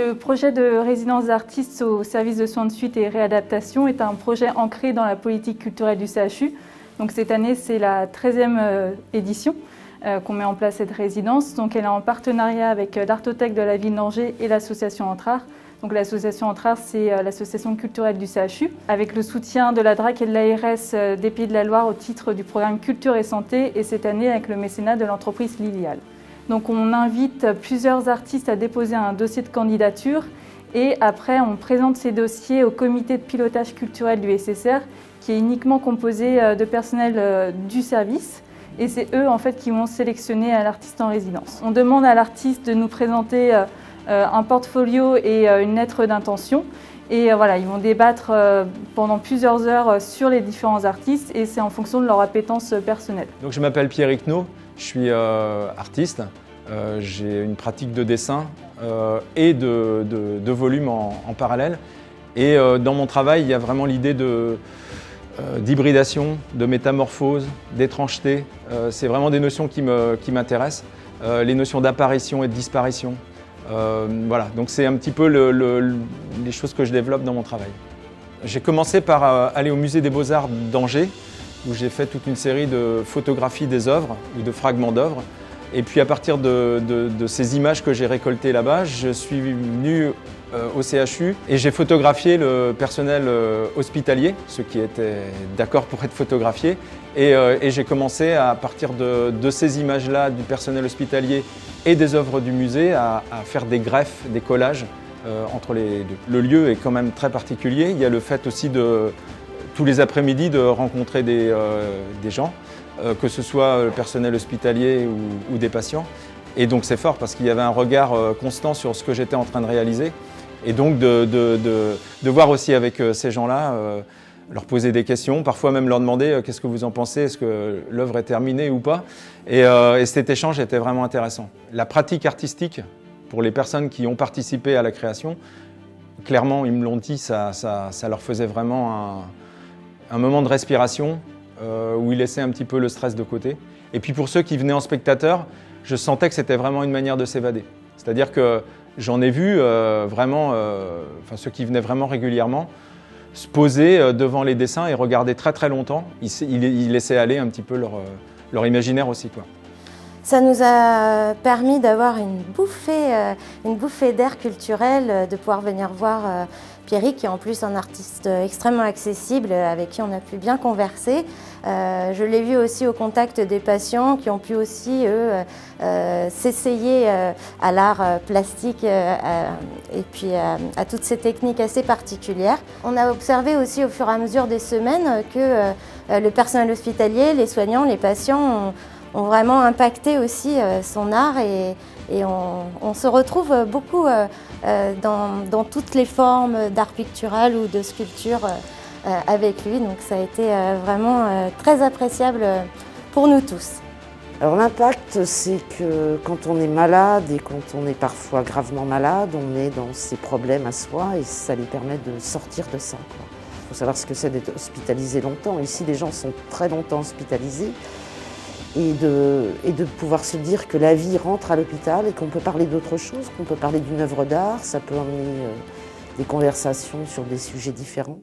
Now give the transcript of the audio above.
Le projet de résidence d'artistes au service de soins de suite et réadaptation est un projet ancré dans la politique culturelle du CHU. Donc cette année, c'est la 13e édition qu'on met en place cette résidence. Donc elle est en partenariat avec l'Artothèque de la ville d'Angers et l'association Entre-Arts. Donc l'association Entre-Arts, c'est l'association culturelle du CHU, avec le soutien de la DRAC et de l'ARS des Pays de la Loire au titre du programme Culture et Santé, et cette année avec le mécénat de l'entreprise Lilial. Donc on invite plusieurs artistes à déposer un dossier de candidature et après on présente ces dossiers au comité de pilotage culturel du SSR qui est uniquement composé de personnel du service et c'est eux en fait qui vont sélectionner l'artiste en résidence. On demande à l'artiste de nous présenter un portfolio et une lettre d'intention et voilà, ils vont débattre pendant plusieurs heures sur les différents artistes et c'est en fonction de leur appétence personnelle. Donc je m'appelle Pierre Icnaud. Je suis artiste, j'ai une pratique de dessin et de volume en parallèle. Et dans mon travail, il y a vraiment l'idée d'hybridation, de métamorphose, d'étrangeté. C'est vraiment des notions qui m'intéressent, les notions d'apparition et de disparition. Voilà, donc c'est un petit peu les choses que je développe dans mon travail. J'ai commencé par aller au musée des Beaux-Arts d'Angers, où j'ai fait toute une série de photographies des œuvres ou de fragments d'œuvres. Et puis à partir de ces images que j'ai récoltées là-bas, je suis venu au CHU et j'ai photographié le personnel hospitalier, ceux qui étaient d'accord pour être photographiés. Et j'ai commencé à partir de ces images-là du personnel hospitalier et des œuvres du musée à faire des greffes, des collages entre les deux. Le lieu est quand même très particulier. Il y a le fait aussi tous les après-midi de rencontrer des gens, que ce soit le personnel hospitalier ou des patients. Et donc c'est fort parce qu'il y avait un regard constant sur ce que j'étais en train de réaliser. Et donc de voir aussi avec ces gens-là, leur poser des questions, parfois même leur demander qu'est-ce que vous en pensez, est-ce que l'œuvre est terminée ou pas. Et cet échange était vraiment intéressant. La pratique artistique, pour les personnes qui ont participé à la création, clairement, ils me l'ont dit, ça leur faisait vraiment un moment de respiration où ils laissaient un petit peu le stress de côté. Et puis pour ceux qui venaient en spectateur, je sentais que c'était vraiment une manière de s'évader. C'est-à-dire que j'en ai vu ceux qui venaient vraiment régulièrement, se poser devant les dessins et regarder très très longtemps. Ils laissaient aller un petit peu leur imaginaire aussi, quoi. Ça nous a permis d'avoir une bouffée d'air culturel, de pouvoir venir voir Pierrick, qui est en plus un artiste extrêmement accessible, avec qui on a pu bien converser. Je l'ai vu aussi au contact des patients qui ont pu aussi, eux, s'essayer à l'art plastique et puis à toutes ces techniques assez particulières. On a observé aussi au fur et à mesure des semaines que le personnel hospitalier, les soignants, les patients ont vraiment impacté aussi son art et on se retrouve beaucoup dans toutes les formes d'art pictural ou de sculpture avec lui. Donc ça a été vraiment très appréciable pour nous tous. Alors l'impact, c'est que quand on est malade et quand on est parfois gravement malade, on est dans ses problèmes à soi et ça lui permet de sortir de ça, quoi. Il faut savoir ce que c'est d'être hospitalisé longtemps. Ici, les gens sont très longtemps hospitalisés. Et de pouvoir se dire que la vie rentre à l'hôpital et qu'on peut parler d'autre chose, qu'on peut parler d'une œuvre d'art, ça peut amener des conversations sur des sujets différents.